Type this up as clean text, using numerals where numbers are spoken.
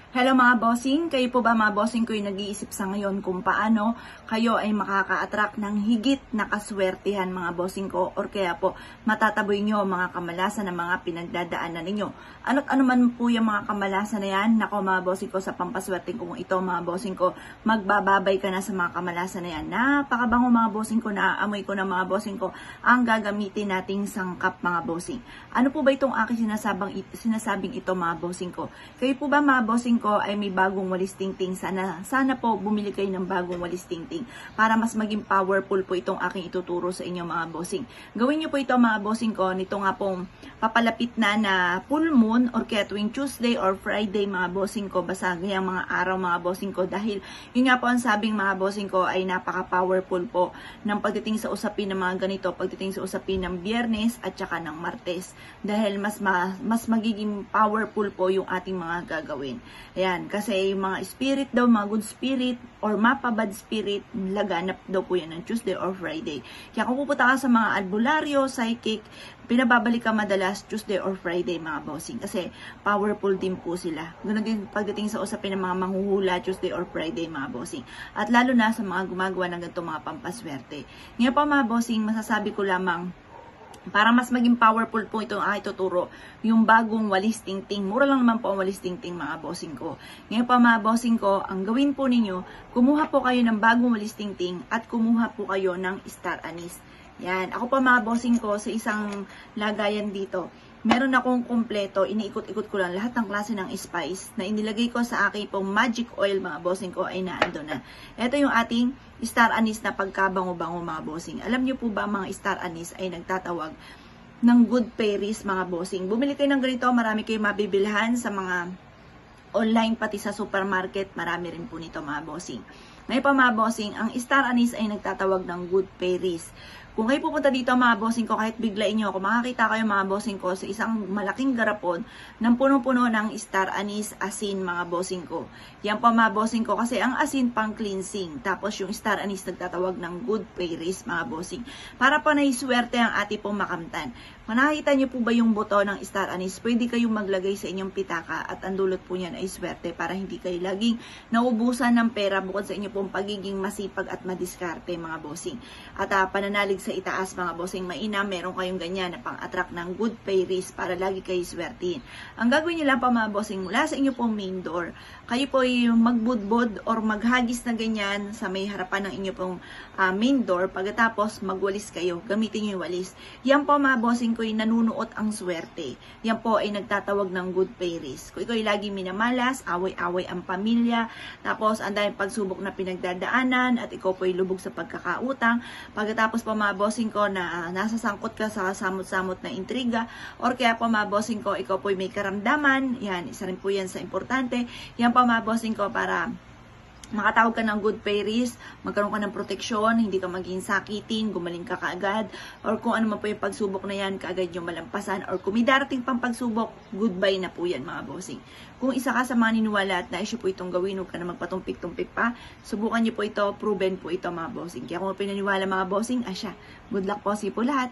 Hello mga bossing, kayo po ba mga bossing ko yung nag-iisip sa ngayon kung paano kayo ay makaka-attract ng higit na kaswertihan mga bossing ko or kaya po matataboy nyo mga kamalasan ng mga pinagdadaanan ninyo. Ano't ano man po yung mga kamalasan na yan, nako mga bossing ko sa pampaswerte kong ito mga bossing ko, magbababay ka na sa mga kamalasan na yan. Napakabango mga bossing ko, naaamoy ko na mga bossing ko ang gagamitin nating sangkap mga bossing. Ano po ba itong aking sinasabing ito mga bossing ko? Kayo po ba mga bossing ko ay may bagong walis tingting, sana po bumili kayo ng bagong walis tingting para mas maging powerful po itong aking ituturo sa inyo mga bossing. Gawin niyo po ito mga bossing ko, nito nga pong papalapit na full moon or kaya tuwing Tuesday or Friday mga bossing ko, basta gayang mga araw mga bossing ko, dahil yun nga po ang sabing mga bossing ko ay napaka powerful po ng pagdating sa usapin ng mga ganito, pagdating sa usapin ng Biyernes at saka ng Martes, dahil mas magiging powerful po yung ating mga gagawin. Ayan, kasi yung mga spirit daw, mga good spirit or mapabad spirit, laganap daw po yan ng Tuesday or Friday. Kaya kung pupunta ka sa mga albularyo, psychic, pinababalik ka madalas Tuesday or Friday mga bossing, kasi powerful din po sila. Ganun din pagdating sa usapin ng mga manghuhula Tuesday or Friday mga bossing. At lalo na sa mga gumagawa ng ganito mga pampaswerte. Ngayon pa mga bossing, masasabi ko lamang, para mas maging powerful po ito ang ituturo, yung bagong walis tingting. Mura lang naman po ang walis tingting mga bossing ko. Ngayon pa mga bossing ko, ang gawin po ninyo, kumuha po kayo ng bagong walis tingting at kumuha po kayo ng star anise. Yan, ako pa mga bossing ko sa isang lagayan dito. Meron akong kumpleto, iniikot-ikot ko lang lahat ng klase ng spice na inilagay ko sa aking pong magic oil mga bossing ko ay naando na. Ito yung ating star anise na pagkabango-bango mga bossing. Alam niyo po ba mga star anise ay nagtatawag ng good fairies mga bossing. Bumili kayo ng ganito, marami kayong mabibilhan sa mga online pati sa supermarket, marami rin po nito mga bossing. Ngayon pa mga bossing, ang star anise ay nagtatawag ng good fairies. Kung kayo pupunta dito mga bossing ko, kahit biglain nyo ako, makakita kayo mga bossing ko sa isang malaking garapon ng punong-puno ng star anise asin mga bossing ko. Yan po mga bossing ko, kasi ang asin pang cleansing, tapos yung star anise nagtatawag ng good fairies mga bossing. Para pa naiswerte ang ating pong makamtan. Kung nakikita nyo po ba yung buto ng star anise, pwede kayong maglagay sa inyong pitaka at ang dulot po niyan ay swerte para hindi kayo laging naubusan ng pera bukod sa inyo pong pagiging masipag at madiskarte mga bossing. At pananalig sa itaas mga bossing, mainam meron kayong ganyan na pang-attract ng good fairies para lagi kayo swertiin. Ang gagawin nyo lang pa mga bossing, mula sa inyo pong main door, kayo po ay magbudbod or maghagis na ganyan sa may harapan ng inyo pong main door. Pagkatapos magwalis kayo, gamitin nyo yung walis. Yan po mga bossing ko ay nanunuot ang swerte. Yan po ay nagtatawag ng good fairies. Kung ikaw ay lagi minamalas, away-away ang pamilya, tapos ang daming pagsubok na pinagdadaanan at ikaw po ay lubog sa pagkakautang, pagkatapos po mga bossing ko na nasasangkot ka sa samot-samot na intriga, or kaya po mga bossing ko, ikaw po ay may karamdaman, yan, isa rin po yan sa importante. Yan po mga bossing ko, para makatawag ka ng good fairies, magkaroon ka ng proteksyon, hindi ka maging sakitin, gumaling ka kaagad, or kung ano man po yung pagsubok na yan, kaagad yung malampasan, or kung may darating pang pagsubok, goodbye na po yan mga bossing. Kung isa ka sa mga niniwala at naisyo po itong gawin, huwag ka na magpatumpik-tumpik pa, subukan nyo po ito, proven po ito mga bossing. Kaya kung pinaniwala mga bossing, asya, good luck po po lahat.